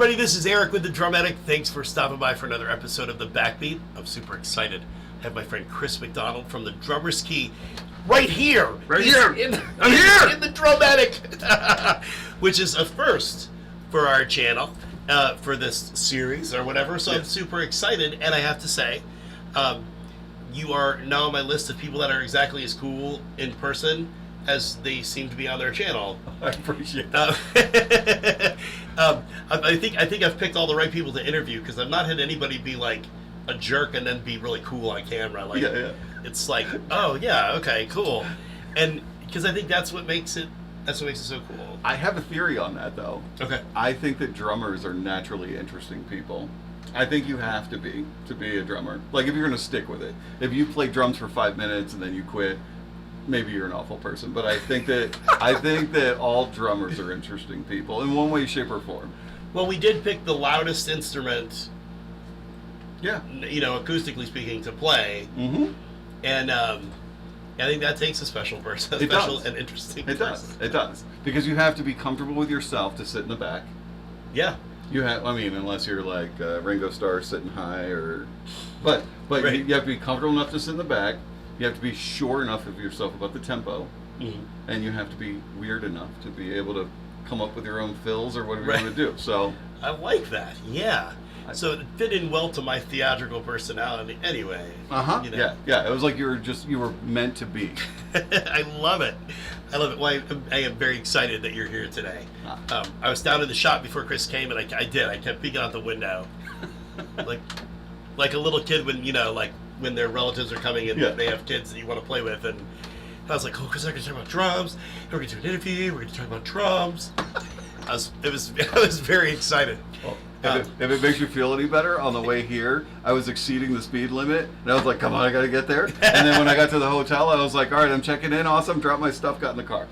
everybody, this is Eric with the Drum Addict. Thanks for stopping by for another episode of the Backbeat. I'm super excited. I have my friend Chris MacDonald from the Drummer's Key right here. I'm here! In the Drum Addict, which is a first for our channel, for this series or whatever. So I'm super excited, and I have to say, you are now on my list of people that are exactly as cool in person as they seem to be on their channel. I appreciate that. I think I've picked all the right people to interview, because I've not had anybody be like a jerk and then be really cool on camera. Like, it's like, oh yeah, okay, cool, and because I think that's what makes it so cool. I have a theory on that though. Okay. I think that drummers are naturally interesting people. I think you have to be a drummer. Like, if you're going to stick with it. If you play drums for 5 minutes and then you quit, maybe you're an awful person. But I think that all drummers are interesting people in one way, shape, or form. Well, we did pick the loudest instrument, yeah, acoustically speaking, to play. Mm-hmm. And I think that takes a special person, and interesting person. It does. Because you have to be comfortable with yourself to sit in the back. Yeah. You have, unless you're like Ringo Starr sitting high, but right. you have to be comfortable enough to sit in the back. You have to be sure enough of yourself about the tempo, and you have to be weird enough to be able to come up with your own fills or whatever you want to do. So I like that. Yeah. So it fit in well to my theatrical personality. Anyway. Yeah. It was like you were meant to be. I love it. Well, I am very excited that you're here today. I was down in the shop before Chris came, and I kept peeking out the window, like a little kid when when their relatives are coming and they have kids that you want to play with, and I was like, oh, Chris, I'm going to talk about drums. We're going to do an interview. We're going to talk about drums. I was very excited. Well, if it makes you feel any better, on the way here, I was exceeding the speed limit, and I was like, come on, I got to get there. And then when I got to the hotel, I was like, all right, I'm checking in, awesome, dropped my stuff, got in the car.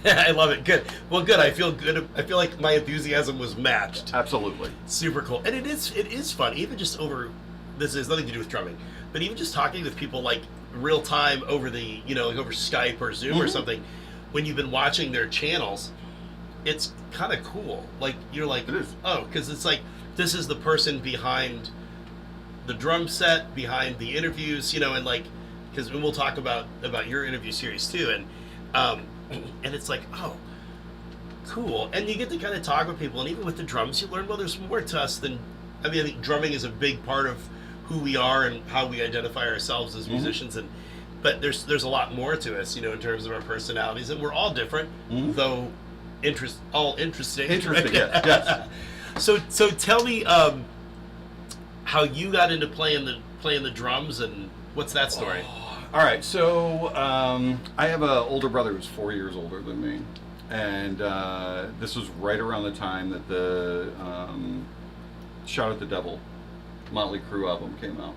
I love it. Good. Well, good. I feel good. I feel like my enthusiasm was matched. Absolutely. Super cool. And it is fun, even just over, this has nothing to do with drumming, but even just talking with people like real time over the, like over Skype or Zoom or something, when you've been watching their channels, it's kind of cool. Like, you're like, it is. Oh, because it's like, this is the person behind the drum set, behind the interviews, and like, because we'll talk about your interview series too, and it's like, oh, cool. And you get to kind of talk with people, and even with the drums, you learn, well, there's more to us than, I think drumming is a big part of who we are and how we identify ourselves as musicians, but there's a lot more to us, in terms of our personalities, and we're all different, though all interesting. Interesting, yes. So tell me how you got into playing the drums, and what's that story? All right, so I have an older brother who's 4 years older than me, and this was right around the time that the Shout at the Devil Motley Crue album came out.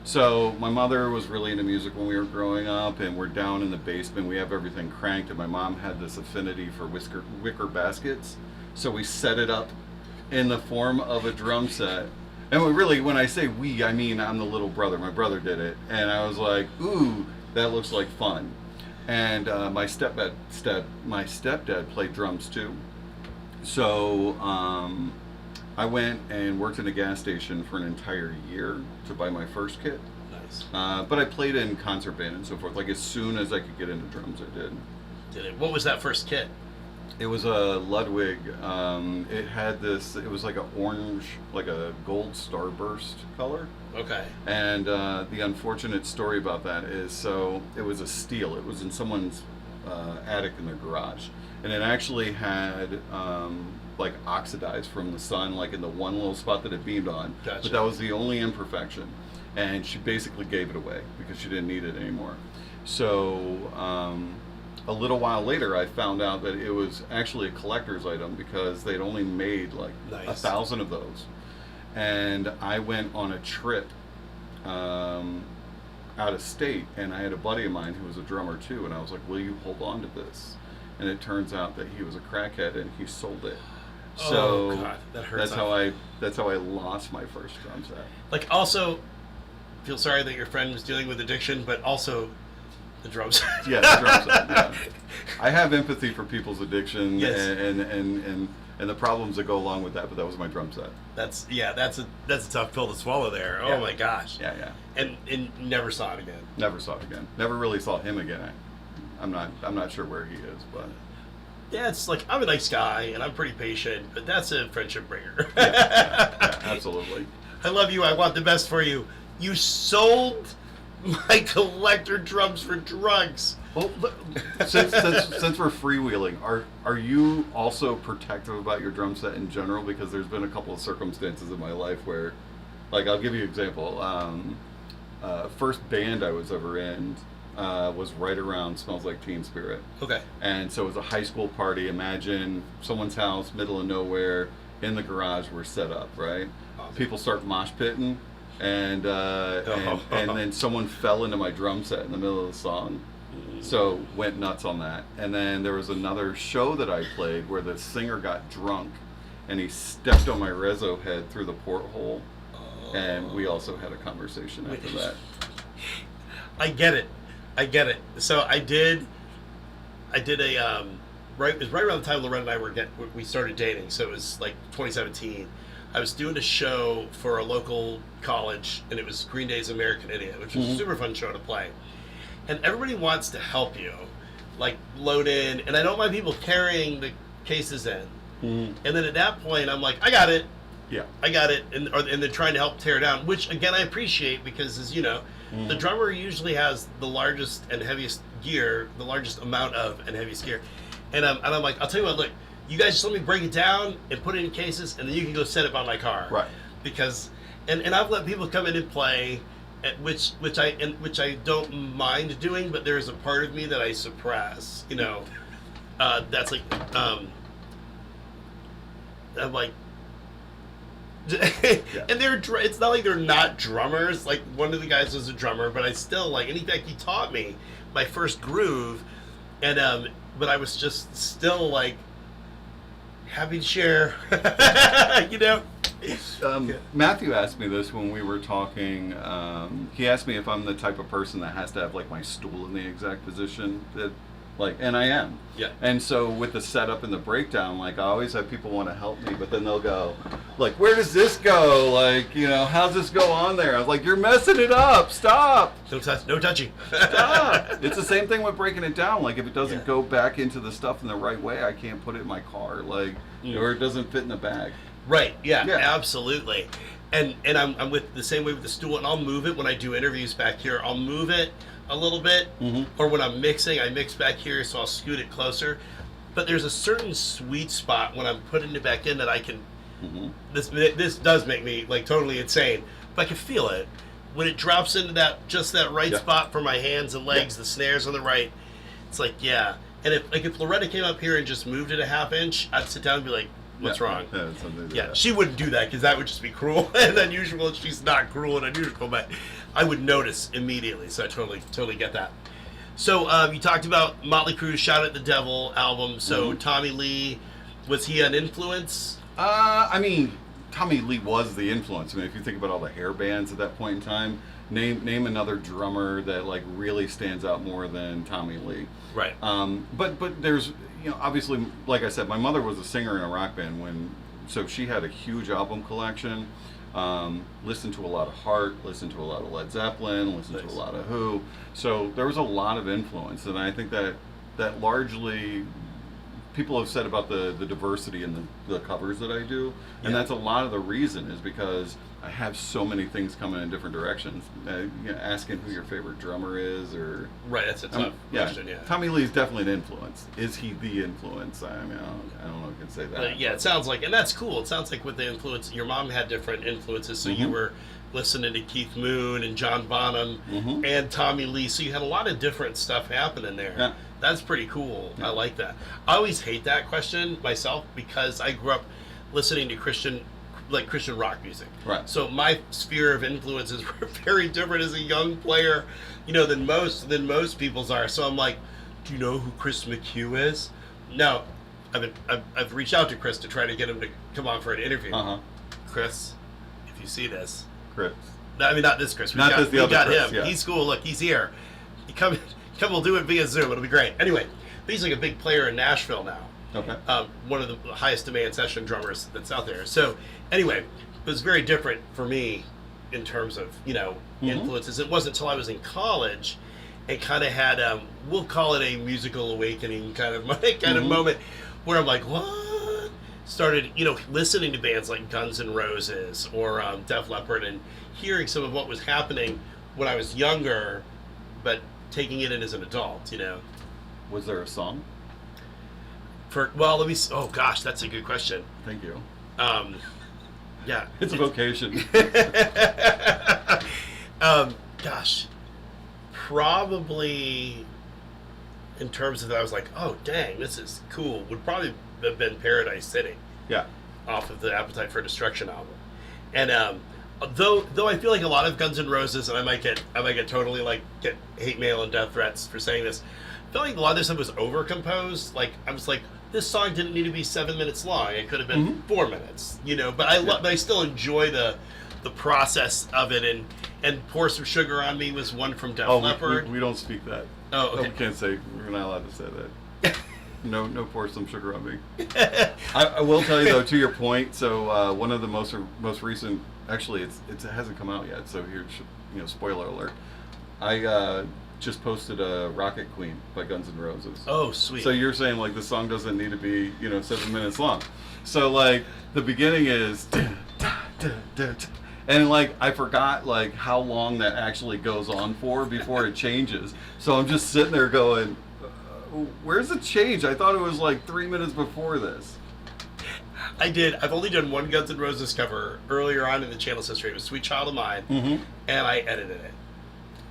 So my mother was really into music when we were growing up, and we're down in the basement. We have everything cranked, and my mom had this affinity for wicker baskets, so we set it up in the form of a drum set. And we really, when I say we, I mean I'm the little brother. My brother did it, and I was like, ooh, that looks like fun. And my stepdad played drums too. So I went and worked in a gas station for an entire year to buy my first kit. Nice. But I played in concert band and so forth. Like, as soon as I could get into drums, I did. What was that first kit? It was a Ludwig. It had this, it was like an orange, like a gold starburst color. Okay. And the unfortunate story about that is, so it was a steel. It was in someone's attic in their garage. And it actually had like oxidized from the sun, like in the one little spot that it beamed on. Gotcha. But that was the only imperfection. And she basically gave it away because she didn't need it anymore. So a little while later, I found out that it was actually a collector's item because they'd only made like 1,000 of those. And I went on a trip out of state, and I had a buddy of mine who was a drummer too, and I was like, will you hold on to this? And it turns out that he was a crackhead and he sold it. So oh God, that hurts. That's how I lost my first drum set. Like, also feel sorry that your friend was dealing with addiction, but also the drum set. Yeah, the drum set. Yeah. I have empathy for people's addiction, yes. and and the problems that go along with that. But that was my drum set. That's a tough pill to swallow there. Oh Yeah. my gosh. Yeah. And never saw it again. Never saw it again. Never really saw him again. I'm not sure where he is, but Yeah, it's like, I'm a nice guy and I'm pretty patient, but that's a friendship bringer. yeah, absolutely. I love you. I want the best for you. You sold my collector drums for drugs. Well, since we're freewheeling, are you also protective about your drum set in general? Because there's been a couple of circumstances in my life where, like, I'll give you an example. First band I was ever in was right around Smells Like Teen Spirit. Okay. And so it was a high school party. Imagine someone's house, middle of nowhere, in the garage we're set up, right? Awesome. People start mosh pitting, and then someone fell into my drum set in the middle of the song. So went nuts on that. And then there was another show that I played where the singer got drunk and he stepped on my rezo head through the porthole, and we also had a conversation after that. I get it. So I did a it was right around the time Loretta and I we started dating. So it was like 2017. I was doing a show for a local college, and it was Green Day's American Idiot, which was a super fun show to play. And everybody wants to help you, like load in, and I don't mind people carrying the cases in. And then at that point, I'm like, I got it. Yeah. I got it, and they're trying to help tear down, which again I appreciate, because as you know, the drummer usually has the largest and heaviest gear, the largest amount of and heaviest gear, and I'm like, I'll tell you what, look, you guys just let me break it down and put it in cases, and then you can go set it by my car, Right? Because, and I've let people come in and play, which I don't mind doing, but there's a part of me that I suppress, you know, that's like, I'm like. And it's not like they're not drummers. Like, one of the guys was a drummer, but I still, like, and in fact, he taught me my first groove, and but I was just still like happy to share. You know. Matthew asked me this when we were talking. He asked me if I'm the type of person that has to have like my stool in the exact position that, like, and I am. Yeah. And so with the setup and the breakdown, like, I always have people want to help me, but then they'll go, like, where does this go? Like, you know, how's this go on there? I was like, you're messing it up. Stop. No touching. Stop. It's the same thing with breaking it down. Like, if it doesn't Yeah. go back into the stuff in the right way, I can't put it in my car. Like, or it doesn't fit in the bag. Right. Yeah. Yeah. Absolutely. And I'm with the same way with the stool, and I'll move it when I do interviews back here. I'll move it a little bit, or when I'm mixing, I mix back here, so I'll scoot it closer. But there's a certain sweet spot when I'm putting it back in that I can. This does make me like totally insane, but I can feel it when it drops into that right spot for my hands and legs. The snares on the right. It's like, yeah. And if Loretta came up here and just moved it a half inch, I'd sit down and be like, what's wrong? Yeah, she wouldn't do that because that would just be cruel and unusual. She's not cruel and unusual, but I would notice immediately. So I totally get that. So you talked about Motley Crue's "Shout at the Devil" album. So Tommy Lee, was he an influence? I mean, Tommy Lee was the influence. I mean, if you think about all the hair bands at that point in time, name another drummer that like really stands out more than Tommy Lee. Right. But there's, you know, obviously, like I said, my mother was a singer in a rock band so she had a huge album collection. Listened to a lot of Heart, listened to a lot of Led Zeppelin, listened to a lot of Who. So there was a lot of influence, and I think that largely people have said about the diversity in the covers that I do, and that's a lot of the reason is because I have so many things coming in different directions. You know, asking who your favorite drummer is, or right, that's a tough question. Yeah, Tommy Lee's definitely an influence. Is he the influence? I mean, I don't know if I can say that. But yeah, it sounds like, and that's cool. It sounds like with the influence, your mom had different influences, so you were listening to Keith Moon and John Bonham and Tommy Lee, so you had a lot of different stuff happening there. Yeah. That's pretty cool. I like that. I always hate that question myself because I grew up listening to Christian rock music. Right. So my sphere of influences were very different as a young player, you know, than most people's are. So I'm like, do you know who Chris McHugh is? No. I've reached out to Chris to try to get him to come on for an interview. Chris, if you see this. Chris. I mean, not this Chris. We got him. Yeah. He's cool. Look, he's here. Come, we'll do it via Zoom. It'll be great. Anyway, but he's like a big player in Nashville now. Okay. One of the highest demand session drummers that's out there. So anyway, it was very different for me in terms of, influences. It wasn't until I was in college and kind of had, we'll call it a musical awakening kind of moment where I'm like, what? Started, listening to bands like Guns N' Roses or Def Leppard and hearing some of what was happening when I was younger, but taking it in as an adult, Was there a song? Oh gosh, that's a good question. Thank you. Yeah. It's a vocation. Gosh, probably in terms of that, I was like, oh dang, this is cool. Would probably have been Paradise City. Yeah. Off of the Appetite for Destruction album, and though I feel like a lot of Guns N' Roses, and I might get totally get hate mail and death threats for saying this. I feel like a lot of this stuff was overcomposed. Like I was like, this song didn't need to be 7 minutes long. It could have been 4 minutes, But but I still enjoy the process of it. And Pour Some Sugar on Me was one from Def Leppard. We don't speak that. Oh, okay. We can't say. We're not allowed to say that. No, Pour Some Sugar on Me. I will tell you though, to your point. So one of the most recent, actually, it hasn't come out yet. So here, spoiler alert. I just posted a Rocket Queen by Guns N' Roses. Oh, sweet. So you're saying the song doesn't need to be 7 minutes long. So the beginning is and I forgot how long that actually goes on for before it changes. So I'm just sitting there going, where's the change? I thought it was 3 minutes before this. I did. I've only done one Guns N' Roses cover earlier on in the channel's history. It was Sweet Child of Mine, and I edited it.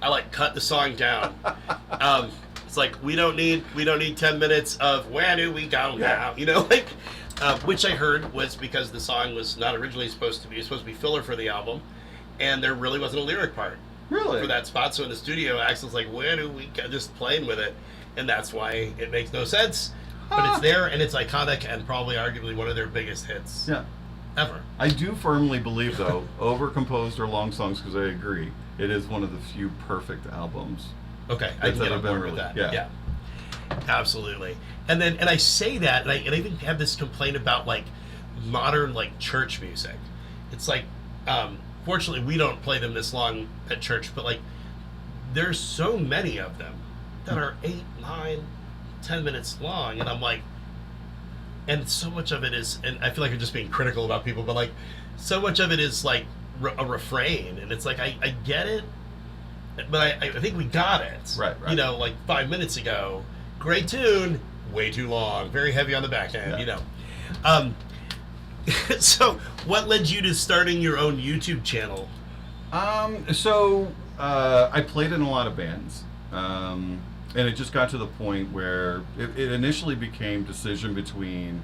I cut the song down. It's we don't need 10 minutes of where do we go now? Which I heard was because the song was not originally supposed to be filler for the album, and there really wasn't a lyric part. Really? For that spot. So in the studio, Axel's where do we go? Just playing with it, and that's why it makes no sense. But it's there, and it's iconic, and probably arguably one of their biggest hits. Yeah. Ever. I do firmly believe, though, overcomposed or long songs, because I agree, it is one of the few perfect albums. Okay, I can get on board with that. Yeah. Absolutely. And I say that, and I even have this complaint about modern church music. It's fortunately we don't play them this long at church, but there's so many of them that are 8, 9, 10 minutes long, and I'm and so much of it is, and I feel like I'm just being critical about people, but so much of it is a refrain, and it's I get it, but I think we got it. Right. 5 minutes ago, great tune, way too long, very heavy on the back end, So what led you to starting your own YouTube channel? I played in a lot of bands. And it just got to the point where it initially became decision between,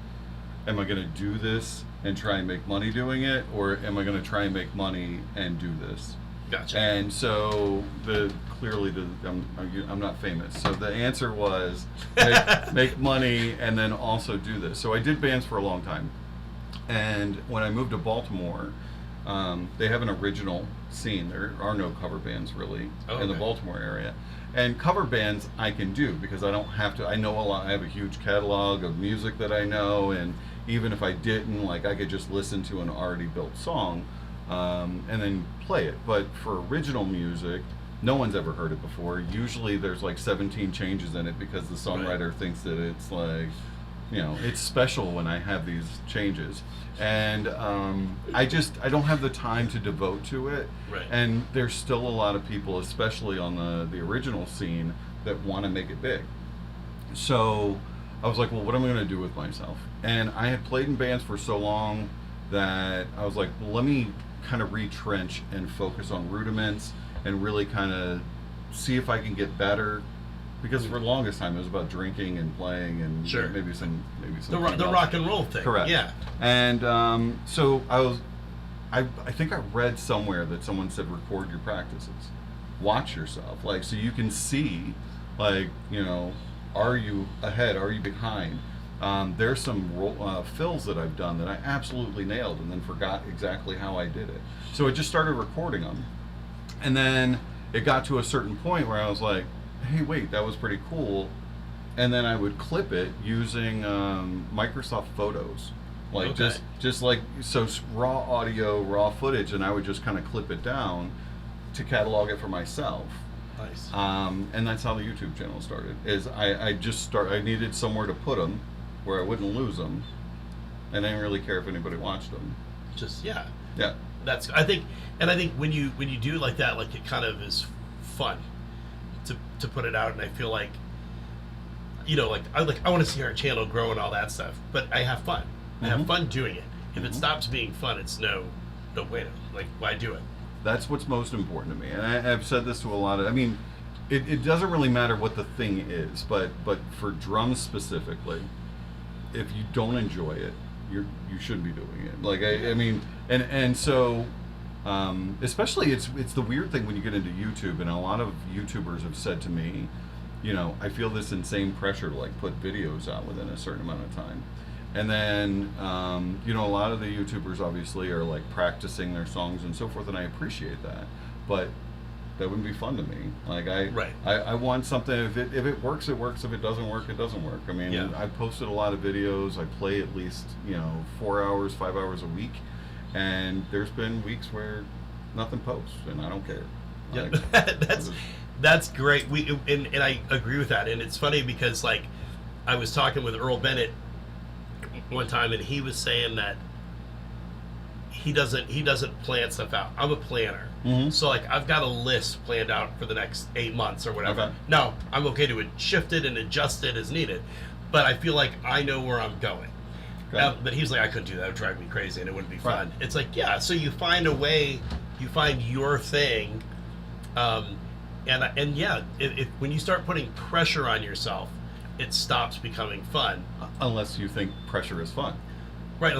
am I going to do this and try and make money doing it, or am I going to try and make money and do this? Gotcha. And so I'm not famous. So the answer was make money and then also do this. So I did bands for a long time. And when I moved to Baltimore, they have an original scene. There are no cover bands really in the Baltimore area. And cover bands I can do because I don't have to. I know a lot. I have a huge catalog of music that I know, and even if I didn't, I could just listen to an already built song and then play it. But for original music, no one's ever heard it before. Usually there's 17 changes in it because the songwriter thinks that it's it's special when I have these changes. And I don't have the time to devote to it. Right. And there's still a lot of people, especially on the original scene, that want to make it big. So I was like, well, what am I going to do with myself? And I had played in bands for so long that I was like, well, let me kind of retrench and focus on rudiments and really kind of see if I can get better. Because for the longest time it was about drinking and playing and maybe some the rock and roll thing. Correct. Yeah. And so I think I read somewhere that someone said record your practices, watch yourself, so you can see, are you ahead, are you behind? There's some fills that I've done that I absolutely nailed and then forgot exactly how I did it. So I just started recording them, and then it got to a certain point where I was like, hey, wait, that was pretty cool. and then I would clip it using Microsoft Photos, like Okay. just like so raw audio, raw footage, and I would just kind of clip it down to catalog it for myself. Nice. And that's how the YouTube channel started. Is I needed somewhere to put them where I wouldn't lose them, and I didn't really care if anybody watched them. Just yeah. Yeah. That's I think when you do it like that, like it kind of is fun to put it out, and I feel like I want to see our channel grow and all that stuff, but I have fun. I have fun doing it. If it stops being fun, it's no bueno. Like, why do it? That's what's most important to me, and I've said this to a lot of. I mean, it doesn't really matter what the thing is, but for drums specifically, if you don't enjoy it, you shouldn't be doing it. Like I mean, and so, especially it's the weird thing when you get into YouTube, and a lot of YouTubers have said to me, I feel this insane pressure to like put videos out within a certain amount of time. And then, a lot of the YouTubers obviously are like practicing their songs and so forth, and I appreciate that. But that wouldn't be fun to me. Like I want something. If it works, it works. If it doesn't work, it doesn't work. I mean, I've posted a lot of videos. I play at least 4 hours, 5 hours a week, and there's been weeks where nothing posts, and I don't care. Yeah, that's great. And I agree with that. And it's funny because like I was talking with Earl Bennett one time, and he was saying that he doesn't plan stuff out. I'm a planner. So like I've got a list planned out for the next 8 months or whatever. Okay. Now I'm okay to shift it and adjust it as needed, but I feel like I know where I'm going. Okay. But he was like, I couldn't do that. It would drive me crazy and it wouldn't be fun. Right. It's like, yeah, so you find a way, you find your thing. And yeah, if when you start putting pressure on yourself, it stops becoming fun. Unless you think pressure is fun. Right,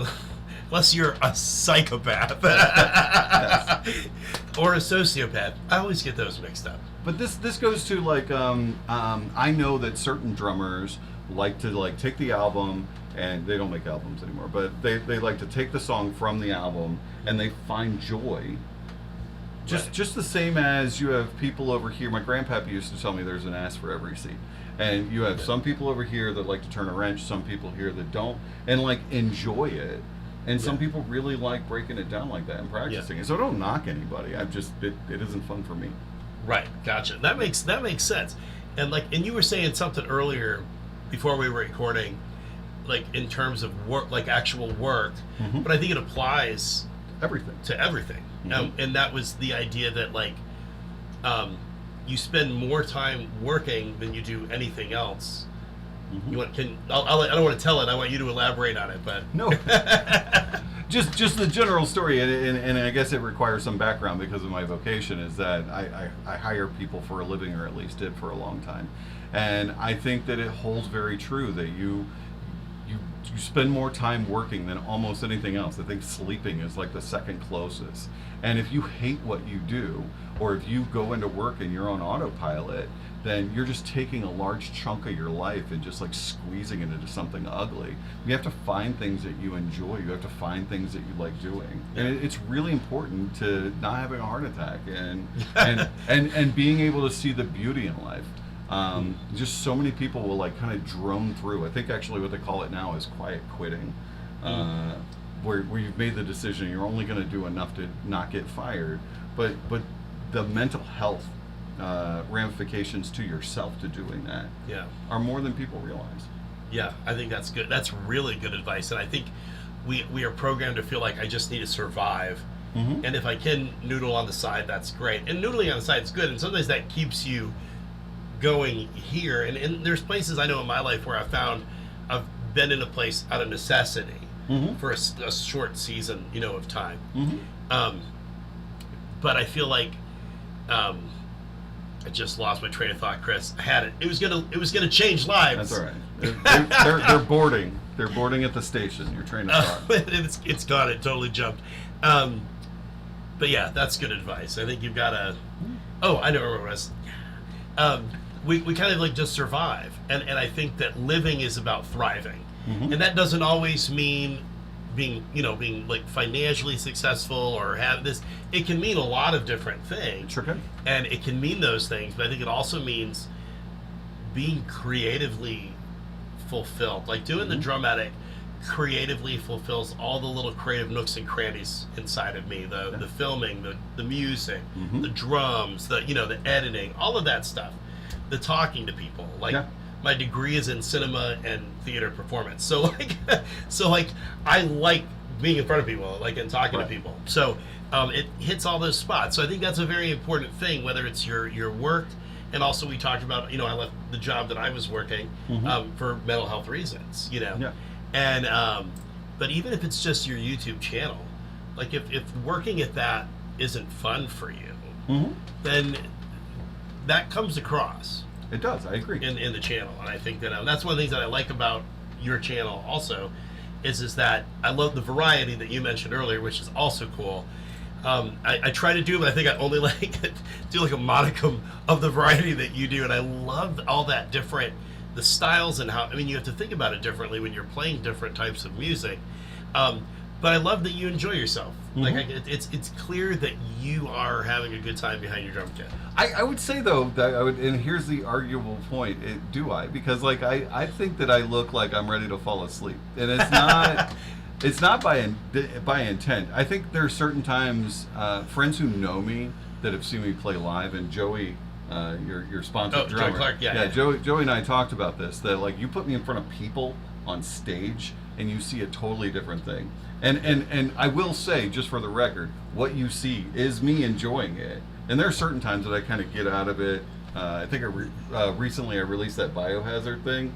unless you're a psychopath Yes. or a sociopath. I always get those mixed up. But this goes to like I know that certain drummers like to take the album, and they don't make albums anymore, but they like to take the song from the album and they find joy. Just the same as you have people over here. My grandpappy used to tell me there's an ass for every seat. And you have some people over here that like to turn a wrench, some people here that don't, and like enjoy it. And some people really like breaking it down like that and practicing it. So don't knock anybody. It isn't fun for me. Right, gotcha. That makes sense. And you were saying something earlier before we were recording, like in terms of work, like actual work, but I think it applies Everything. to everything. And that was the idea that like you spend more time working than you do anything else. I don't want to tell it. I want you to elaborate on it. But no, just the general story, and I guess it requires some background because of my vocation. Is that I hire people for a living, or at least did for a long time, and I think that it holds very true that you spend more time working than almost anything else. I think sleeping is like the second closest. And if you hate what you do, or if you go into work and you're on autopilot, then you're just taking a large chunk of your life and just like squeezing it into something ugly. You have to find things that you enjoy. You have to find things that you like doing. And it's really important to not having a heart attack and being able to see the beauty in life. Just so many people will like kind of drone through. I think actually what they call it now is quiet quitting, where you've made the decision you're only going to do enough to not get fired, but the mental health ramifications to yourself to doing that are more than people realize. Yeah, I think that's good. That's really good advice, and I think we are programmed to feel like I just need to survive. And if I can noodle on the side, that's great. And noodling on the side is good, and sometimes that keeps you going here. And there's places I know in my life where I've been in a place out of necessity for a short season, of time. But I feel like I just lost my train of thought, Chris. I had it. It was gonna change lives. That's all right. They're boarding. They're boarding at the station. Your train of thought. It's gone. It totally jumped. But yeah, that's good advice. I think you've got to. Oh, I know where it was. We kind of like just survive, and I think that living is about thriving, and that doesn't always mean being like financially successful or have this. It can mean a lot of different things. Sure can. And it can mean those things, but I think it also means being creatively fulfilled. Like doing the Drumatic creatively fulfills all the little creative nooks and crannies inside of me. The filming, the music, the drums, the the editing, all of that stuff. The talking to people. Like my degree is in cinema and theater performance. So like I like being in front of people, like, and talking to people. So it hits all those spots. So I think that's a very important thing, whether it's your work, and also we talked about, I left the job that I was working for mental health reasons, and but even if it's just your YouTube channel, like if working at that isn't fun for you, then that comes across. It does. I agree. In the channel, and I think that that's one of the things that I like about your channel also, is that I love the variety that you mentioned earlier, which is also cool. I try to do, but I think I only do a modicum of the variety that you do, and I love all that different, the styles and how, you have to think about it differently when you're playing different types of music. But I love that you enjoy yourself. Like it's clear that you are having a good time behind your drum kit. I would say though that and here's the arguable point. Do I? Because I think that I look like I'm ready to fall asleep, and it's not. It's not by intent. I think there are certain times, friends who know me that have seen me play live, and Joey, your sponsored drummer. Joey Clark, Joey and I talked about this. That like you put me in front of people on stage, and you see a totally different thing. And I will say, just for the record, what you see is me enjoying it. And there are certain times that I kind of get out of it. I think recently I released that Biohazard thing.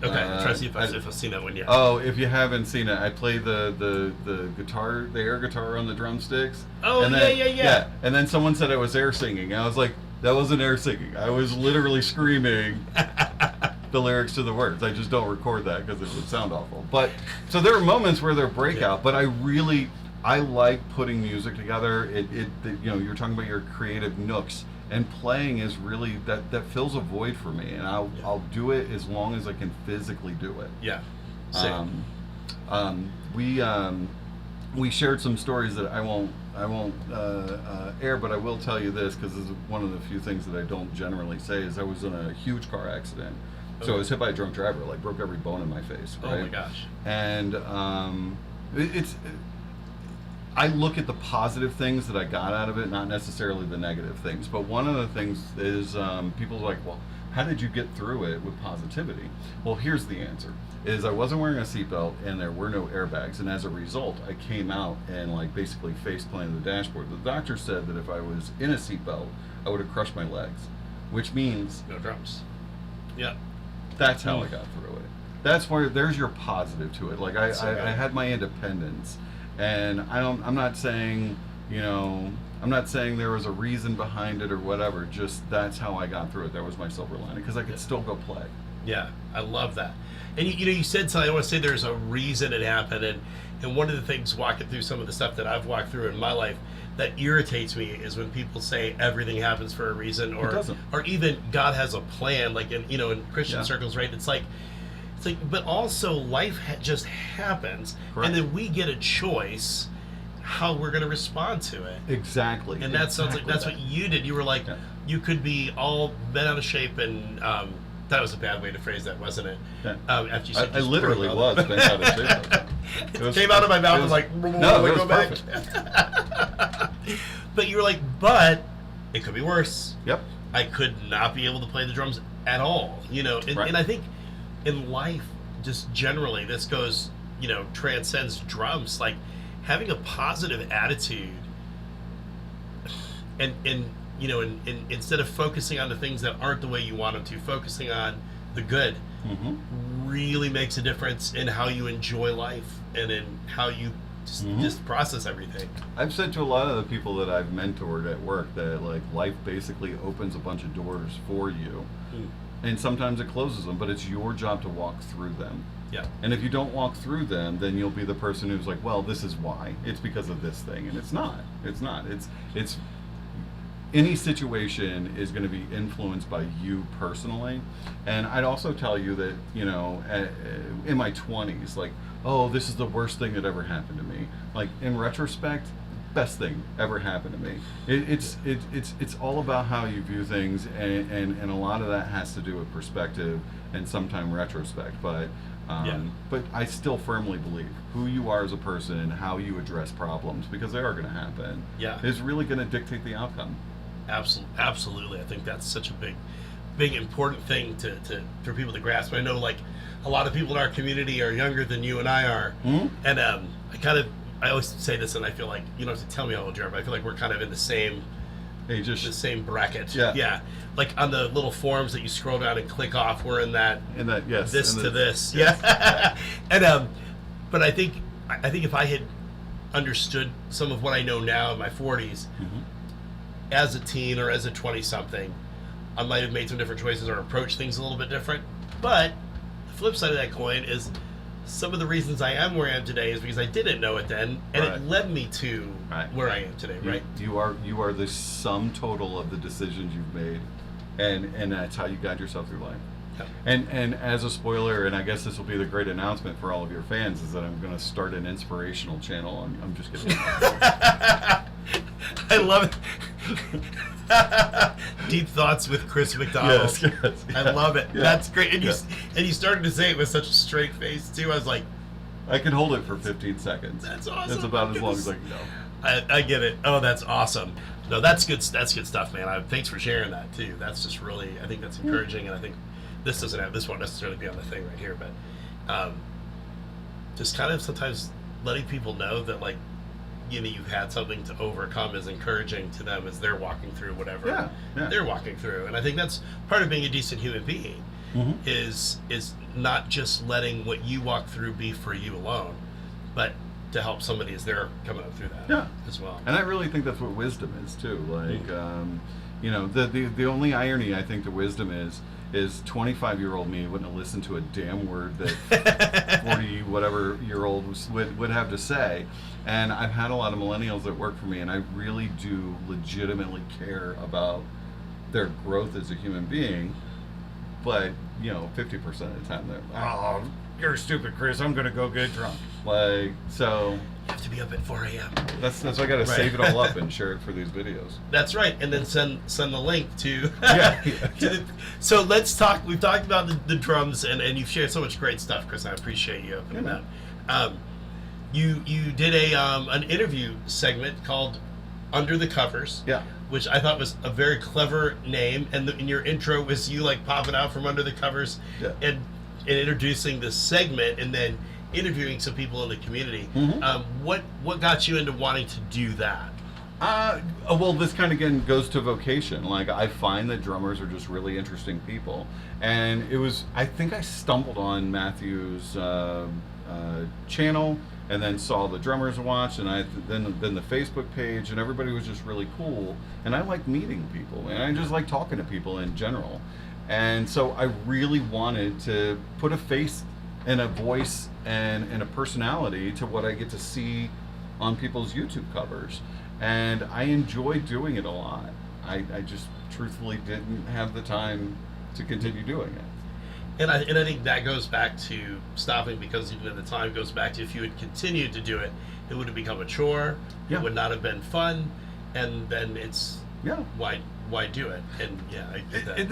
Okay, I'm trying to see if I've seen that one yet. Oh, if you haven't seen it, I play the guitar, the air guitar on the drumsticks. Oh, and then, yeah. And then someone said I was air singing. I was like, that wasn't air singing. I was literally screaming the lyrics to the words. I just don't record that because it would sound awful. But so there are moments where they're breakout, but I like putting music together. You're talking about your creative nooks. And playing is really that fills a void for me, and I'll do it as long as I can physically do it. Yeah. We shared some stories that I won't air, but I will tell you this because this is one of the few things that I don't generally say. Is I was in a huge car accident, so I was hit by a drunk driver, like broke every bone in my face. Right? Oh my gosh. And I look at the positive things that I got out of it, not necessarily the negative things. But one of the things is people are like, well, how did you get through it with positivity? Well, here's the answer. Is I wasn't wearing a seatbelt and there were no airbags. And as a result, I came out and basically face planted the dashboard. The doctor said that if I was in a seatbelt, I would have crushed my legs, which means... No drums. Yeah. That's how I got through it. That's where there's your positive to it. Like I had my independence. And I'm not saying, I'm not saying there was a reason behind it or whatever. Just that's how I got through it. That was my silver lining because I could still go play. Yeah, I love that. And you said something. I want to say there's a reason it happened. And one of the things walking through some of the stuff that I've walked through in my life that irritates me is when people say everything happens for a reason, or even God has a plan. Like in Christian circles, right? It's like, but also life just happens, Correct. And then we get a choice how we're going to respond to it. Exactly. And that sounds like that's what you did. You were like, you could be all bent out of shape, and that was a bad way to phrase that, wasn't it? Yeah. After you said I literally was bent out of shape. It came out of my mouth. I was like, no, it was go perfect. Back. But you were like, but it could be worse. Yep. I could not be able to play the drums at all. And I think in life, just generally, this goes, transcends drums. Like having a positive attitude, and instead of focusing on the things that aren't the way you want them to, focusing on the good, really makes a difference in how you enjoy life and in how you just process everything. I've said to a lot of the people that I've mentored at work that life basically opens a bunch of doors for you. And sometimes it closes them, but it's your job to walk through them. Yeah. And if you don't walk through them, then you'll be the person who's like, well, this is why. It's because of this thing. And it's not. It's not. It's any situation is going to be influenced by you personally. And I'd also tell you that, in my 20s, oh, this is the worst thing that ever happened to me. Like, in retrospect, best thing ever happened to me. It's all about how you view things, and a lot of that has to do with perspective and sometimes retrospect. But I still firmly believe who you are as a person and how you address problems, because they are going to happen, is really going to dictate the outcome. Absolutely. I think that's such a big important thing for people to grasp. I know, like, a lot of people in our community are younger than you and I are, and I always say this, and I feel like you don't have to tell me how old you are, but I feel like we're kind of in the same ages, the same bracket. Yeah. Like on the little forms that you scroll down and click off, we're in that. Yes. This to this. Yes. Yeah. And but I think if I had understood some of what I know now in my 40s, as a teen or as a 20-something, I might have made some different choices or approached things a little bit different. But the flip side of that coin is some of the reasons I am where I am today is because I didn't know it then, and it led me to where I am today, right? You are the sum total of the decisions you've made, and that's how you guide yourself through life. Yep. And as a spoiler, and I guess this will be the great announcement for all of your fans, is that I'm going to start an inspirational channel. I'm just kidding. I love it. Deep Thoughts with Chris MacDonald. Yes. I love it. Yeah. That's great. And you started to say it with such a straight face too. I was like, I can hold it for 15 seconds. That's awesome. That's about as long as I can go. I get it. Oh, that's awesome. No, that's good stuff, man. Thanks for sharing that too. That's just really, I think that's encouraging, and I think this won't necessarily be on the thing right here, but just kind of sometimes letting people know that, like, you know, you've had something to overcome is encouraging to them as they're walking through whatever they're walking through. And I think that's part of being a decent human being, is not just letting what you walk through be for you alone, but to help somebody as they're coming up through that as well. And I really think that's what wisdom is too. Like, you know, the only irony I think to wisdom is 25-year-old me wouldn't have listened to a damn word that 40-whatever-year-old would have to say. And I've had a lot of millennials that work for me, and I really do legitimately care about their growth as a human being. But, you know, 50% of the time they're, oh, you're stupid, Chris, I'm going to go get drunk. Like, so... You have to be up at 4 a.m. That's why I got to save it all up and share it for these videos. That's right, and then send the link to... Yeah. So let's talk. We've talked about the drums, and you've shared so much great stuff, Chris. I appreciate you opening up. You did an interview segment called Under the Covers, which I thought was a very clever name, and in your intro was you like popping out from under the covers and introducing this segment, and then interviewing some people in the community. What got you into wanting to do that? Well, this kind of again goes to vocation. Like, I find that drummers are just really interesting people, and I think I stumbled on Matthew's channel, and then saw the Drummers Watch, and then the Facebook page, and everybody was just really cool, and I like meeting people, and I just like talking to people in general, and so I really wanted to put a face and a voice and a personality to what I get to see on people's YouTube covers, and I enjoy doing it a lot. I just truthfully didn't have the time to continue doing it. And I think that goes back to stopping, because even at the time goes back to, if you had continued to do it, it would have become a chore. It would not have been fun, and then it's why do it? And I get that.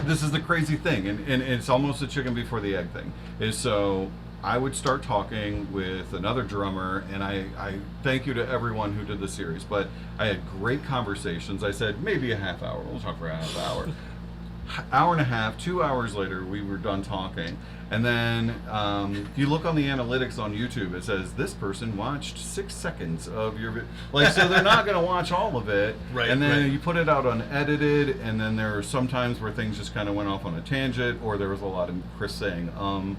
This is the crazy thing, and it's almost the chicken before the egg thing. Is so I would start talking with another drummer, and I thank you to everyone who did the series, but I had great conversations. I said maybe a half hour. We'll talk for a half hour. Hour and a half, 2 hours later, we were done talking. And then you look on the analytics on YouTube, it says this person watched 6 seconds of your video. Like, so they're not going to watch all of it. And then you put it out unedited, and then there are some times where things just kind of went off on a tangent, or there was a lot of Chris saying so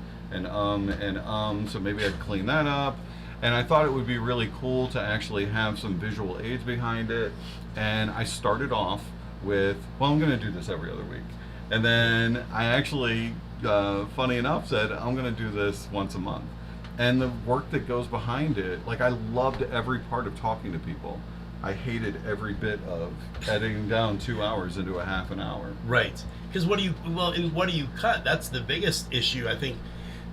maybe I'd clean that up. And I thought it would be really cool to actually have some visual aids behind it. And I started off with, well, I'm going to do this every other week. And then I actually, funny enough, said I'm going to do this once a month. And the work that goes behind it, like, I loved every part of talking to people. I hated every bit of editing down 2 hours into a half an hour. Right. Because what do you cut? That's the biggest issue, I think,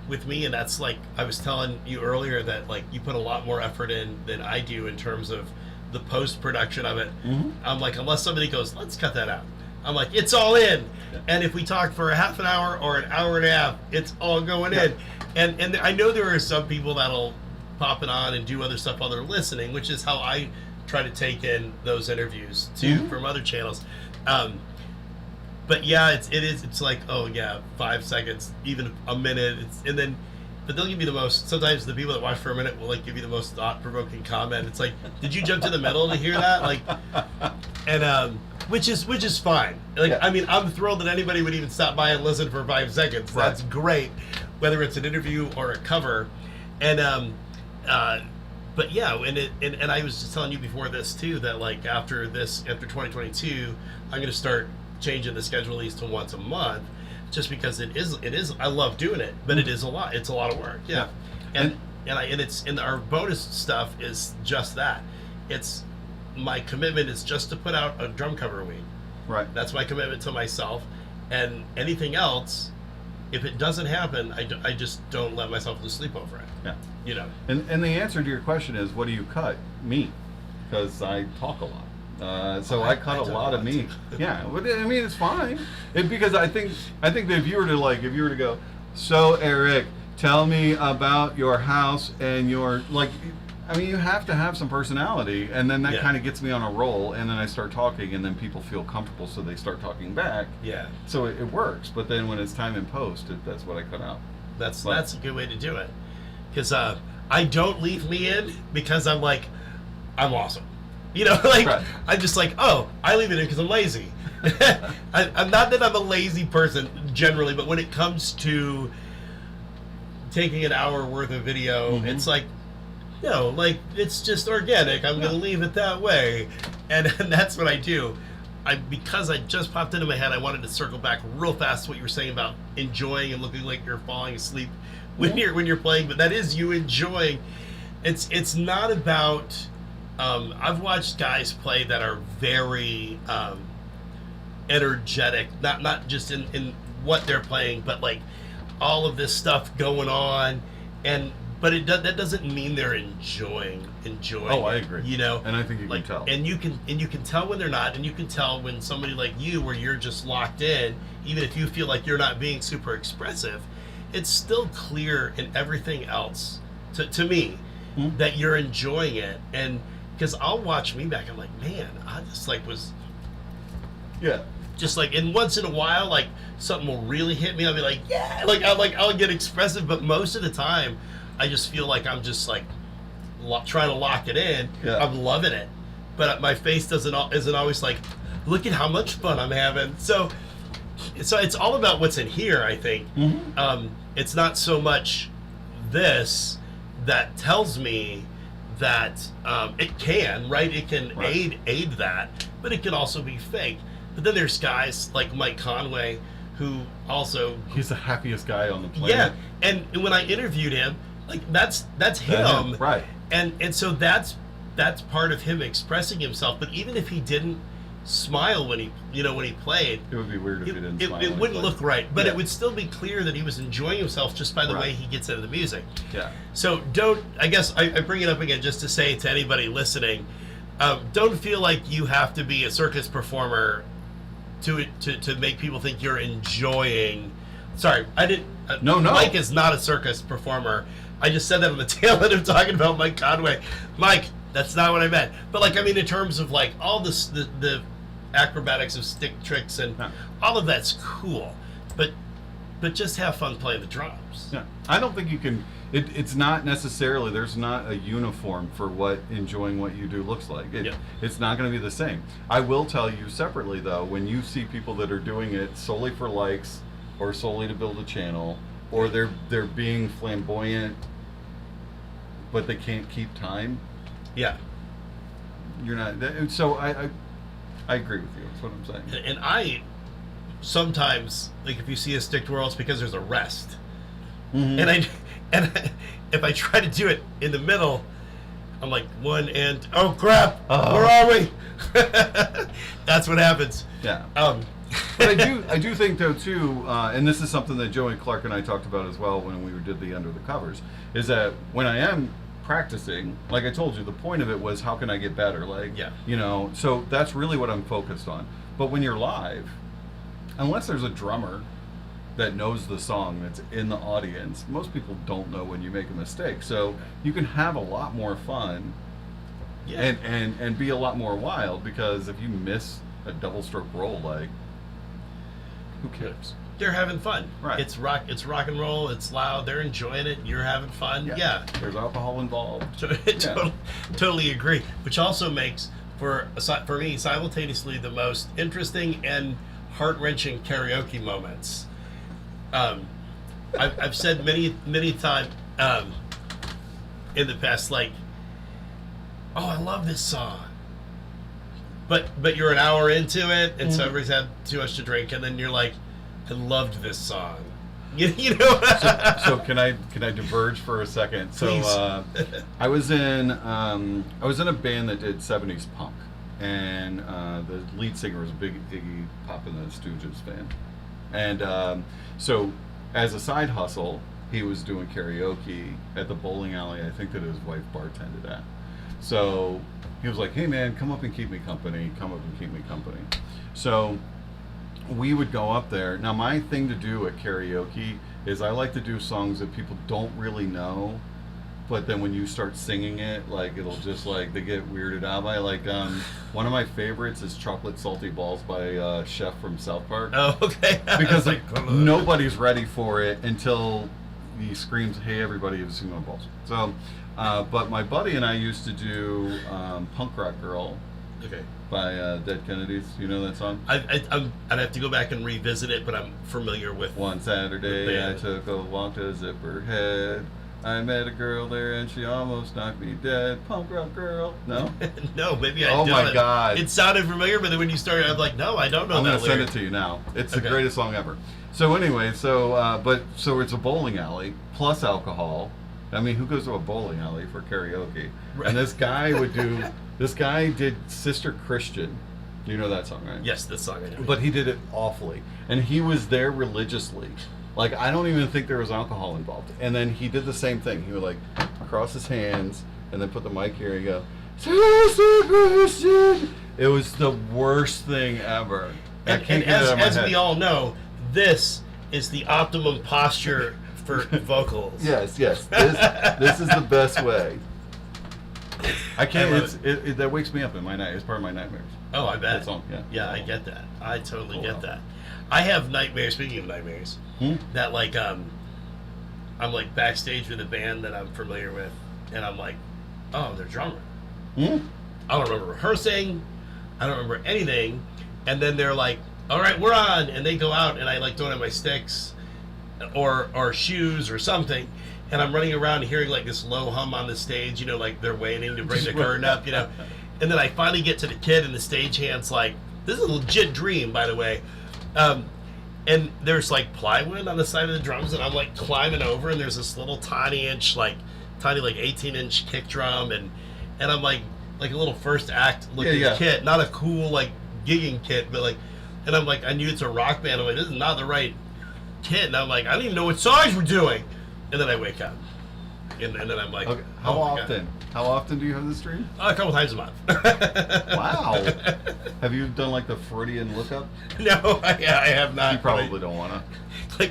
with me. And that's, like, I was telling you earlier that, like, you put a lot more effort in than I do in terms of the post production of it. Mm-hmm. I'm like, unless somebody goes, let's cut that out. I'm like, it's all in. Yeah. And if we talk for a half an hour or an hour and a half, it's all going Yeah. in. And I know there are some people that'll pop it on and do other stuff while they're listening, which is how I try to take in those interviews too from other channels. But yeah, it's like, oh yeah, 5 seconds, even a minute, but they'll give you the most. Sometimes the people that watch for a minute will like give you the most thought-provoking comment. It's like, did you jump to the middle to hear that? Like, and which is fine. Like, Yeah. I mean, I'm thrilled that anybody would even stop by and listen for 5 seconds. Right. That's great, whether it's an interview or a cover, and but yeah, and I was just telling you before this too that like after 2022, I'm gonna start changing the schedule at least to once a month, just because it is I love doing it, but it is a lot. It's a lot of work. Yeah, and our bonus stuff is just that. It's my commitment is just to put out a drum cover a week. Right. That's my commitment to myself, and anything else, if it doesn't happen, I just don't let myself lose sleep over it. Yeah. You know. And the answer to your question is, what do you cut? Meat, because I talk a lot. So I cut a lot of meat. Yeah, but I mean it's fine. Because I think that if you were to go, so Eric, tell me about your house and your I mean, you have to have some personality, and then that kind of gets me on a roll, and then I start talking, and then people feel comfortable, so they start talking back. Yeah. So it works, but then when it's time in post, that's what I cut out. That's a good way to do it, because I don't leave me in because I'm like, I'm awesome. You know, like, right. I'm just like, oh, I leave it in because I'm lazy. I'm not that I'm a lazy person generally, but when it comes to taking an hour worth of video, it's like, no, like, it's just organic. I'm going to leave it that way. And that's what I do. Because I just popped into my head, I wanted to circle back real fast to what you were saying about enjoying and looking like you're falling asleep when you're playing, but that is you enjoying. It's not about I've watched guys play that are very energetic, not just in what they're playing, but like all of this stuff going on, but that doesn't mean they're enjoying. Oh, I agree. You know, and I think you can tell. And you can tell when they're not, and you can tell when somebody like you, where you're just locked in, even if you feel like you're not being super expressive, it's still clear in everything else to me that you're enjoying it. And because I'll watch me back, I'm like, man, I just like was, just like, and once in a while, like something will really hit me. I'll be like, yeah, I'll get expressive, but most of the time, I just feel like I'm just like trying to lock it in. Yeah. I'm loving it, but my face isn't always like, look at how much fun I'm having. So it's all about what's in here, I think. It's not so much this that tells me that it can, right? It can aid that, but it can also be fake. But then there's guys like Mike Conway who also, he's the happiest guy on the planet. yeah. And when I interviewed him, like that's him, right? And so that's part of him expressing himself. But even if he didn't smile when he played, It would be weird if he didn't smile. it wouldn't look right. But Yeah. it would still be clear that he was enjoying himself just by the way he gets into the music. Yeah. So I guess I bring it up again just to say to anybody listening, don't feel like you have to be a circus performer to make people think you're enjoying. Sorry, I didn't. No. Mike is not a circus performer. I just said that on the tail end of talking about Mike Conway. Mike, that's not what I meant. But like, I mean, in terms of like all this, the acrobatics of stick tricks and all of that's cool. But just have fun playing the drums. Yeah. I don't think you can. It's not necessarily. There's not a uniform for what enjoying what you do looks like. It's not going to be the same. I will tell you separately though, when you see people that are doing it solely for likes or solely to build a channel, or they're being flamboyant, but they can't keep time. Yeah. You're not. So I agree with you. That's what I'm saying. And I sometimes, like, if you see a stick twirl, it's because there's a rest. And if I try to do it in the middle, I'm like, oh crap, where are we? That's what happens. Yeah. But I do think though too, and this is something that Joey Clark and I talked about as well when we did the Under the Covers, is that when I am practicing, like I told you, the point of it was how can I get better? Like, Yeah. you know, so that's really what I'm focused on. But when you're live, unless there's a drummer that knows the song that's in the audience, most people don't know when you make a mistake. So you can have a lot more fun Yeah. and be a lot more wild, because if you miss a double stroke roll, like, who cares? They're having fun. Right. It's rock and roll, it's loud, they're enjoying it, you're having fun. Yeah. There's alcohol involved. Totally agree. Which also makes for me simultaneously the most interesting and heart-wrenching karaoke moments. I've said many times in the past, like, oh, I love this song, but you're an hour into it, and so everybody's had too much to drink, and then you're like, I loved this song. You know. So can I diverge for a second? Please. So I was in a band that did 70s punk, and the lead singer was a big Iggy Pop and the Stooges fan, and so as a side hustle, he was doing karaoke at the bowling alley I think that his wife bartended at. So he was like, hey man, come up and keep me company. So we would go up there. Now my thing to do at karaoke is I like to do songs that people don't really know, but then when you start singing it, like, it'll just, like, they get weirded out by, like, one of my favorites is Chocolate Salty Balls by Chef from South Park. Oh, okay. Because like nobody's ready for it until he screams, hey everybody, have seen my balls. So but my buddy and I used to do Punk Rock Girl. Okay. By Dead Kennedys. You know that song? I'd have to go back and revisit it, but I'm familiar with. One Saturday I took a walk to Zipper Head. I met a girl there and she almost knocked me dead. Punk Rock Girl. No? No, maybe I don't. Oh my God. It sounded familiar, but then when you started, I'm like, no, I don't know I'm that going to send it to you now. It's the greatest song ever. So anyway, so it's a bowling alley plus alcohol. I mean, who goes to a bowling alley for karaoke? Right. And this guy did Sister Christian. You know that song, right? Yes, this song I know. But he did it awfully. And he was there religiously. Like, I don't even think there was alcohol involved. And then he did the same thing. He would, like, cross his hands and then put the mic here and go, Sister Christian! It was the worst thing ever. And as we all know, this is the optimum posture for vocals. Yes. This is the best way. I can't. That wakes me up in my night. It's part of my nightmares. Oh, I bet. That song, Yeah, I get that. I totally get that. I have nightmares. Speaking of nightmares, that like I'm like backstage with a band that I'm familiar with, and I'm like, oh, their drummer. I don't remember rehearsing. I don't remember anything. And then they're like, all right, we're on, and they go out, and I like don't have my sticks, or shoes or something. And I'm running around hearing like this low hum on the stage, you know, like they're waiting to bring the curtain up, you know. And then I finally get to the kid and the stagehand's like, this is a legit dream, by the way. And there's like plywood on the side of the drums, and I'm like climbing over, and there's this little tiny 18-inch kick drum, and I'm like a little first act looking kit, not a cool like gigging kit, but like, and I'm like, I knew it's a rock band. I'm like, this is not the right kit, and I'm like, I don't even know what songs we're doing. And then I wake up, and then I'm like, okay. How often do you have this dream? A couple times a month. Wow. Have you done like the Freudian Lookup? No, I have not. You probably don't want to. Like,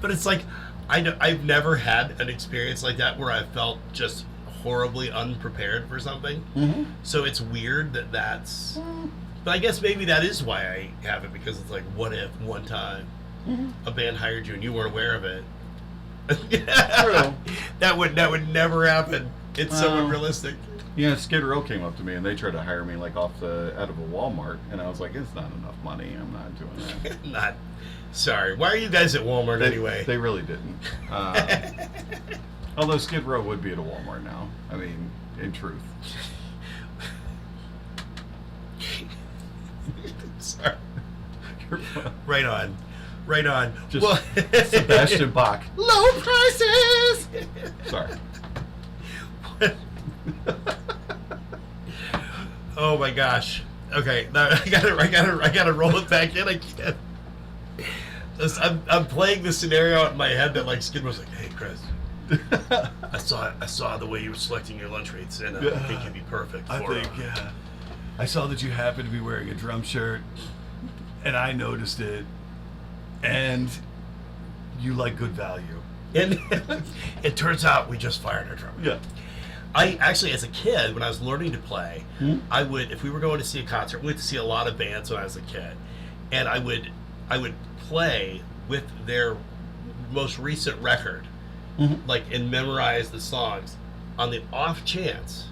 but it's like, I've never had an experience like that where I felt just horribly unprepared for something. So it's weird that's. But I guess maybe that is why I have it, because it's like, what if one time a band hired you and you weren't aware of it? True. That would never happen. It's so unrealistic. Yeah, Skid Row came up to me and they tried to hire me like out of a Walmart, and I was like, it's not enough money. I'm not doing that. Sorry. Why are you guys at Walmart anyway? They really didn't. Although Skid Row would be at a Walmart now. I mean, in truth. Sorry. Right on. Just Sebastian Bach. Low prices. Sorry. Oh my gosh. Okay, now I gotta roll it back in. I can't. I'm playing this scenario out in my head that like Skid was like, hey Chris, I saw the way you were selecting your lunch rates, and I think you'd be perfect for it. Yeah. I saw that you happened to be wearing a drum shirt, and I noticed it, and you like good value. And it turns out we just fired our drummer. Yeah. I actually, as a kid, when I was learning to play, I would, if we were going to see a concert, we went to see a lot of bands when I was a kid, and I would play with their most recent record, like, and memorize the songs, on the off chance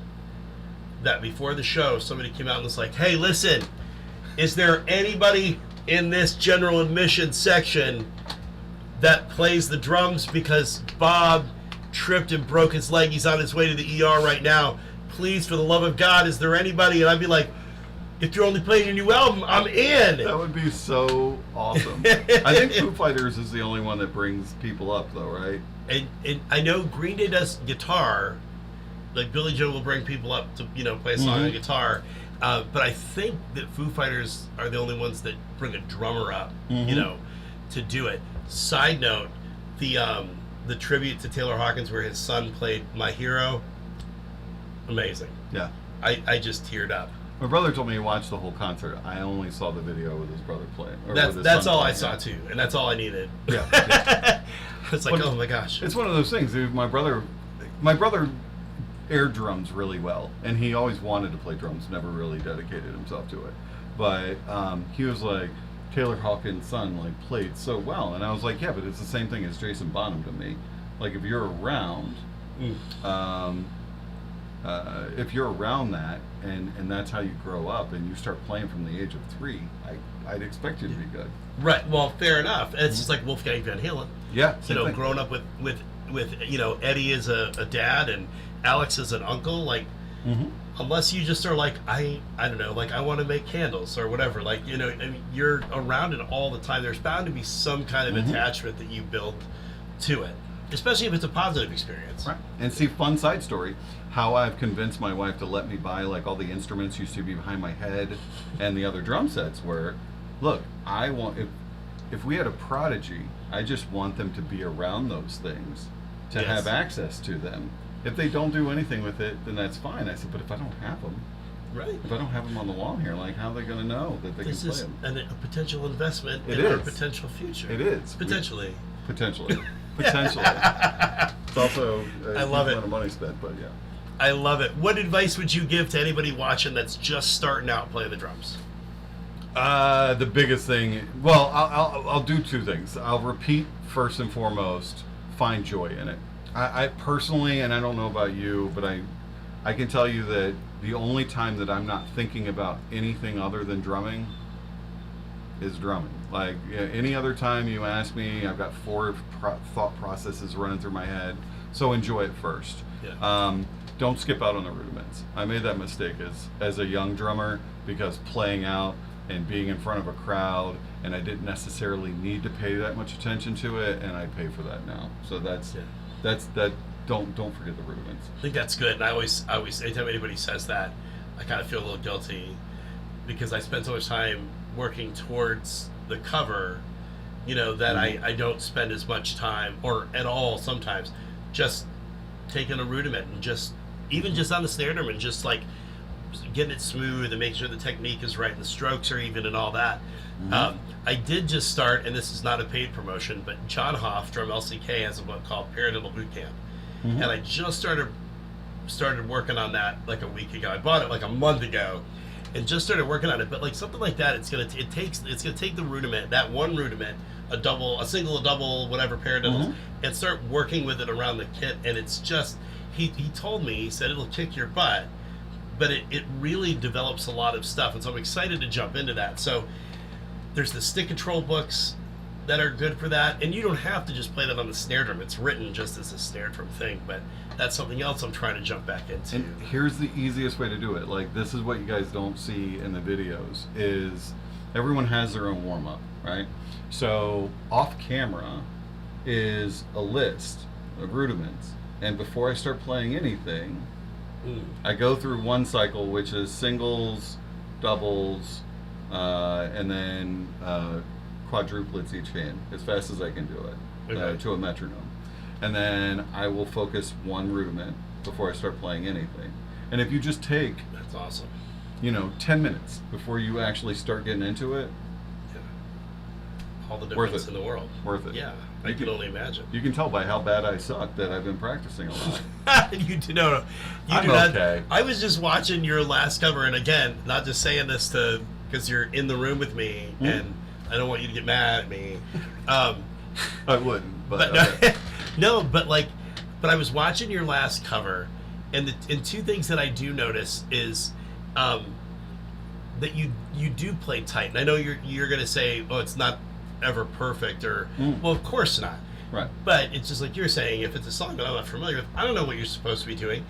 that before the show somebody came out and was like, "Hey, listen, is there anybody in this general admission section that plays the drums, because Bob tripped and broke his leg. He's on his way to the ER right now. Please, for the love of God, is there anybody?" And I'd be like, "If you're only playing your new album, I'm in." That would be so awesome. I think Foo Fighters is the only one that brings people up, though, right? And I know Green Day does guitar. Like, Billy Joe will bring people up to, play a song on guitar. But I think that Foo Fighters are the only ones that bring a drummer up, to do it. Side note, the tribute to Taylor Hawkins where his son played My Hero, amazing. Yeah. I just teared up. My brother told me he watched the whole concert. I only saw the video with his brother playing. That's all I saw too, and that's all I needed. Yeah. It's like, oh my gosh. It's one of those things, dude. My brother air drums really well, and he always wanted to play drums, never really dedicated himself to it. But he was like, Taylor Hawkins' son like played so well, and I was like, yeah, but it's the same thing as Jason Bonham to me. Like, if you're around, if you're around that, and that's how you grow up, and you start playing from the age of 3, I'd expect you to be good. Right. Well, fair enough. It's just like Wolfgang Van Halen. Yeah. Growing up with Eddie as a dad and Alex as an uncle, like, unless you just are like, I don't know, like, I want to make candles or whatever, like, I mean, you're around it all the time. There's bound to be some kind of attachment that you build to it, especially if it's a positive experience. Right. And see, fun side story, how I've convinced my wife to let me buy, like, all the instruments used to be behind my head and the other drum sets were, look, I want, if we had a Prodigy, I just want them to be around those things, to have access to them. If they don't do anything with it, then that's fine. I said, but if I don't have them, right? If I don't have them on the wall here, like, how are they going to know that they can play them? This is a potential investment in our potential future. It is. Potentially. Potentially. It's also I love it. A lot of money spent, but yeah. I love it. What advice would you give to anybody watching that's just starting out playing the drums? The biggest thing, well, I'll do 2 things. I'll repeat, first and foremost, find joy in it. I personally, and I don't know about you, but I can tell you that the only time that I'm not thinking about anything other than drumming is drumming. Like, any other time you ask me, I've got 4 thought processes running through my head, so enjoy it first. Yeah. Don't skip out on the rudiments. I made that mistake as a young drummer, because playing out and being in front of a crowd, and I didn't necessarily need to pay that much attention to it, and I pay for that now. So that's that. Don't forget the rudiments. I think that's good. And I always, anytime anybody says that, I kind of feel a little guilty, because I spend so much time working towards the cover, that I don't spend as much time, or at all sometimes, just taking a rudiment and even just on the snare drum and just like getting it smooth and making sure the technique is right and the strokes are even and all that. I did just start, and this is not a paid promotion, but John Hoff, Drum LCK, has a book called Paradiddle Boot Camp. And I just started working on that like a week ago. I bought it like a month ago and just started working on it. But like something like that, it's gonna take the rudiment, that one rudiment, a single, a double, whatever paradiddles, and start working with it around the kit. And it's just, he told me, he said it'll kick your butt, but it really develops a lot of stuff. And so I'm excited to jump into that. So there's the stick control books that are good for that, and you don't have to just play that on the snare drum. It's written just as a snare drum thing, but that's something else I'm trying to jump back into. And here's the easiest way to do it. Like, this is what you guys don't see in the videos, is everyone has their own warm-up, right? So off camera is a list of rudiments, and before I start playing anything, I go through one cycle, which is singles, doubles, and then quadruplets each hand, as fast as I can do it, to a metronome. and then I will focus one rudiment before I start playing anything. And if you just take, That's awesome. 10 minutes before you actually start getting into it, Yeah. All the Worth difference it. in the world. worth it. Yeah, I can only imagine. You can tell by how bad I suck that I've been practicing a lot. You do no, you I'm do not. okay. I was just watching your last cover, and again, not just saying this to because you're in the room with me, and I don't want you to get mad at me. I wouldn't, but But no, but I was watching your last cover, and two things that I do notice is that you do play tight. And I know you're gonna say, oh, it's not ever perfect, or well, of course not. right. But it's just like you're saying, if it's a song that I'm not familiar with, I don't know what you're supposed to be doing,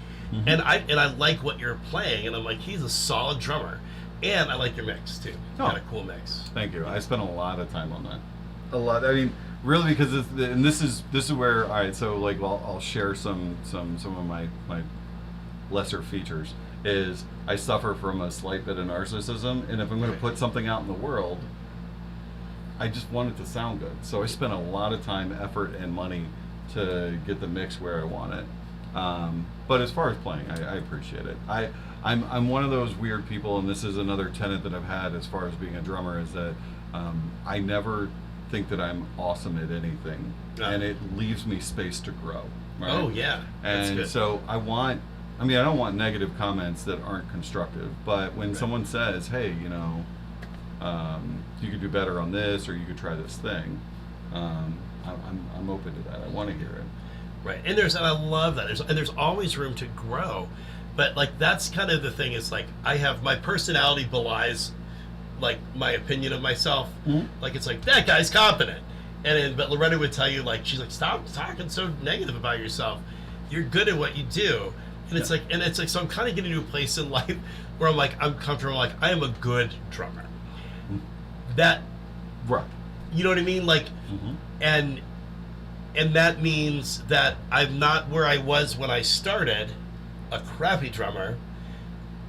and I like what you're playing, and I'm like, he's a solid drummer, and I like your mix too. Oh. Got a cool mix. Thank you. I spent a lot of time on that. A lot. I mean, really, because and this is where, all right. So like, I'll share some of my lesser features. Is I suffer from a slight bit of narcissism, and if I'm going to put something out in the world, I just want it to sound good. So I spent a lot of time, effort, and money to get the mix where I want it. But as far as playing, I appreciate it. I'm one of those weird people, and this is another tenet that I've had as far as being a drummer, is that I never think that I'm awesome at anything, and it leaves me space to grow. Right? Oh yeah, that's And good. so I don't want negative comments that aren't constructive, but when someone says, hey, you could do better on this, or you could try this thing, I'm open to that. I want to hear it. Right, and I love that. There's always room to grow, but that's kind of the thing. Is I have my personality belies, my opinion of myself. It's that guy's competent, but Loretta would tell you she's stop talking so negative about yourself. You're good at what you do, and it's so I'm kind of getting to a place in life where I'm comfortable. I am a good drummer. That, Right. you know what I mean? And that means that I'm not where I was when I started, a crappy drummer,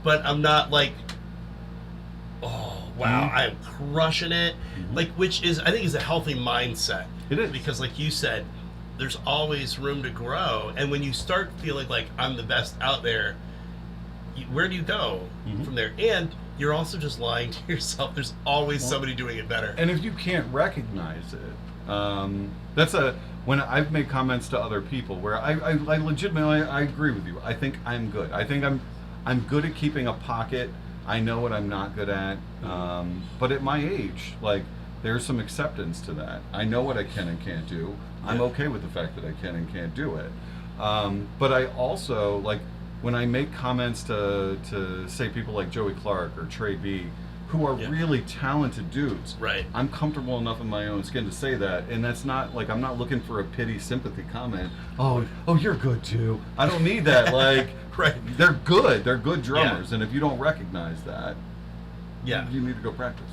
but I'm not oh wow, I'm crushing it. Which is, I think, is a healthy mindset. It is. Because you said, there's always room to grow, and when you start feeling like I'm the best out there, where do you go from there? And you're also just lying to yourself. There's always somebody doing it better. And if you can't recognize it, when I've made comments to other people where I legitimately, I agree with you. I think I'm good. I think I'm good at keeping a pocket. I know what I'm not good at. But at my age, there's some acceptance to that. I know what I can and can't do. I'm okay with the fact that I can and can't do it. But I also, when I make comments to say people like Joey Clark or Trey B, who are really talented dudes, Right. I'm comfortable enough in my own skin to say that, and that's not I'm not looking for a pity sympathy comment. Oh, you're good too. I don't need that. Right. They're good. They're good drummers, and if you don't recognize that, Yeah. you need to go practice.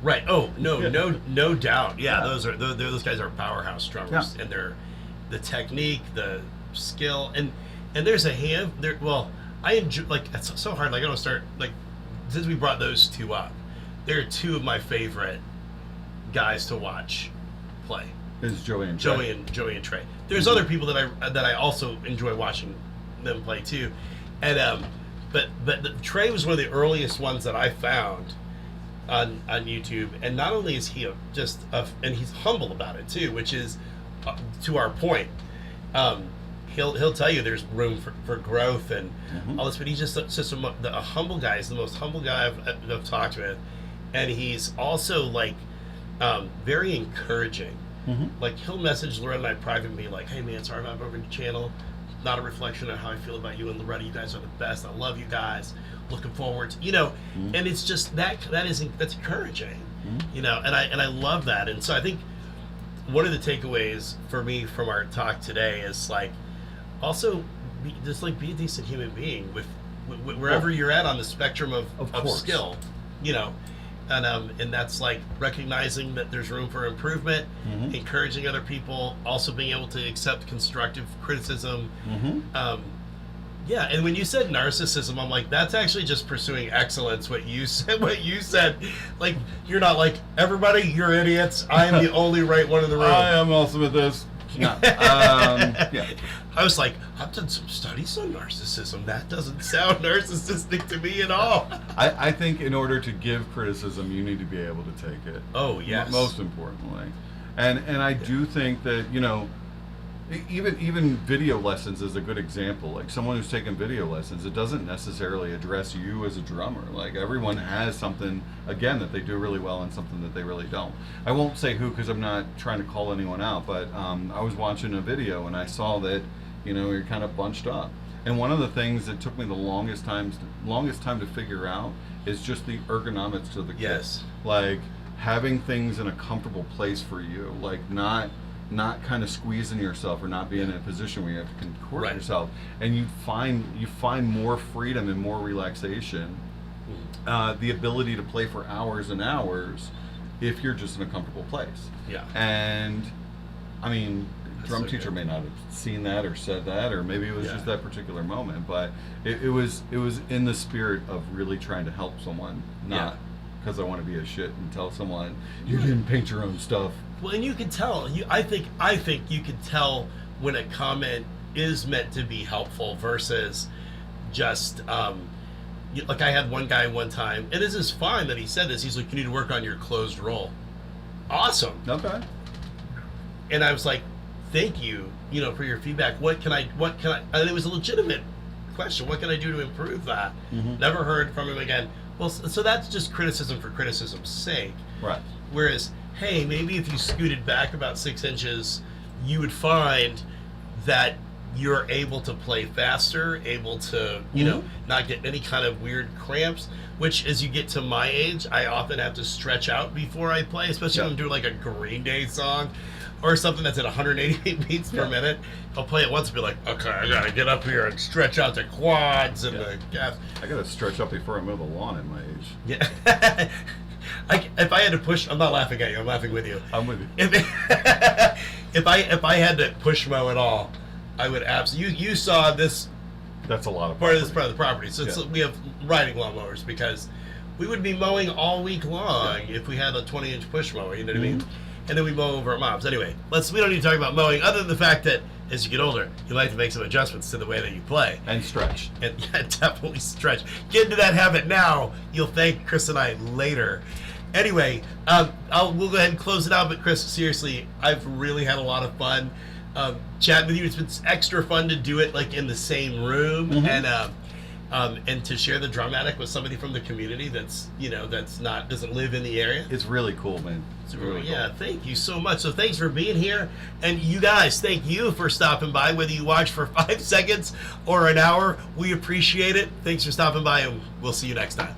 Right. Oh no doubt. Yeah, those guys are powerhouse drummers, and they're the technique, the skill, and there's a hand there. Well, I enjoy it's so hard. I don't start since we brought those two up, they're two of my favorite guys to watch play. It's Joey and Trey. Joey and Trey. There's other people that I also enjoy watching them play too, and but Trey was one of the earliest ones that I found on YouTube, and not only is he and he's humble about it too, which is to our point. He'll tell you there's room for growth and all this, but he's just a humble guy. He's the most humble guy I've talked with, and he's also very encouraging. He'll message Loretta and I private and be like, "Hey man, sorry about over your channel. Not a reflection of how I feel about you and Loretta. You guys are the best. I love you guys. Looking forward to, and it's just that's encouraging, and I love that. And so I think one of the takeaways for me from our talk today is also be a decent human being with wherever you're at on the spectrum of skill, and that's recognizing that there's room for improvement, encouraging other people, also being able to accept constructive criticism. And when you said narcissism, I'm that's actually just pursuing excellence. What you said, you're not everybody, you're idiots. I am the only right one in the room. I am awesome at this. Yeah. I was like, I've done some studies on narcissism. That doesn't sound narcissistic to me at all. I think in order to give criticism, you need to be able to take it. Oh, yes. Most importantly. And I do think that, you know, even video lessons is a good example. Like someone who's taken video lessons, it doesn't necessarily address you as a drummer. Like everyone has something, again, that they do really well and something that they really don't. I won't say who because I'm not trying to call anyone out, but I was watching a video and I saw that, you know, you're kind of bunched up. And one of the things that took me the longest time to figure out is just the ergonomics of the kit. Yes. Like having things in a comfortable place for you, like not kind of squeezing yourself or not being in a position where you have to contort Right. yourself, and you find more freedom and more relaxation, the ability to play for hours and hours if you're just in a comfortable place. Yeah. And I mean, That's drum so teacher good. may not have seen that or said that, or maybe it was Yeah. just that particular moment, but it was in the spirit of really trying to help someone, not because I want to be a shit and tell someone you didn't paint your own stuff. Well, and you can tell. I think you can tell when a comment is meant to be helpful versus just like I had one guy one time, and this is fine that he said this. He's like, "You need to work on your closed roll." Awesome. Okay. And I was like, "Thank you, you know, for your feedback. What can I?" And it was a legitimate question. What can I do to improve that? Mhm. Never heard from him again. Well, so that's just criticism for criticism's sake. Right. Whereas, hey, maybe if you scooted back about 6 inches, you would find that you're able to play faster, able to, you know, not get any kind of weird cramps, which as you get to my age, I often have to stretch out before I play, especially when I'm doing like a Green Day song or something that's at 188 beats per minute. I'll play it once and be like, okay, I gotta get up here and stretch out the quads and the calves. I gotta stretch up before I mow the lawn at my age. Yeah. If I had to push, I'm not laughing at you. I'm laughing with you. I'm with you. If I had to push mow at all, I would absolutely. You saw this That's a lot of part of this property. part of the property. So it's, we have riding lawnmowers because we would be mowing all week long if we had a 20-inch push mower. You know what I mean? And then we mow over our moms. Anyway, we don't need to talk about mowing, other than the fact that as you get older, you like to make some adjustments to the way that you play. And stretch. And definitely stretch. Get into that habit now. You'll thank Chris and I later. Anyway, we'll go ahead and close it out. But Chris, seriously, I've really had a lot of fun chatting with you. It's been extra fun to do it like in the same room and to share the drum attic with somebody from the community that's doesn't live in the area. It's really cool, man. It's really cool. Yeah, thank you so much. So thanks for being here. And you guys, thank you for stopping by, whether you watch for 5 seconds or an hour. We appreciate it. Thanks for stopping by, and we'll see you next time.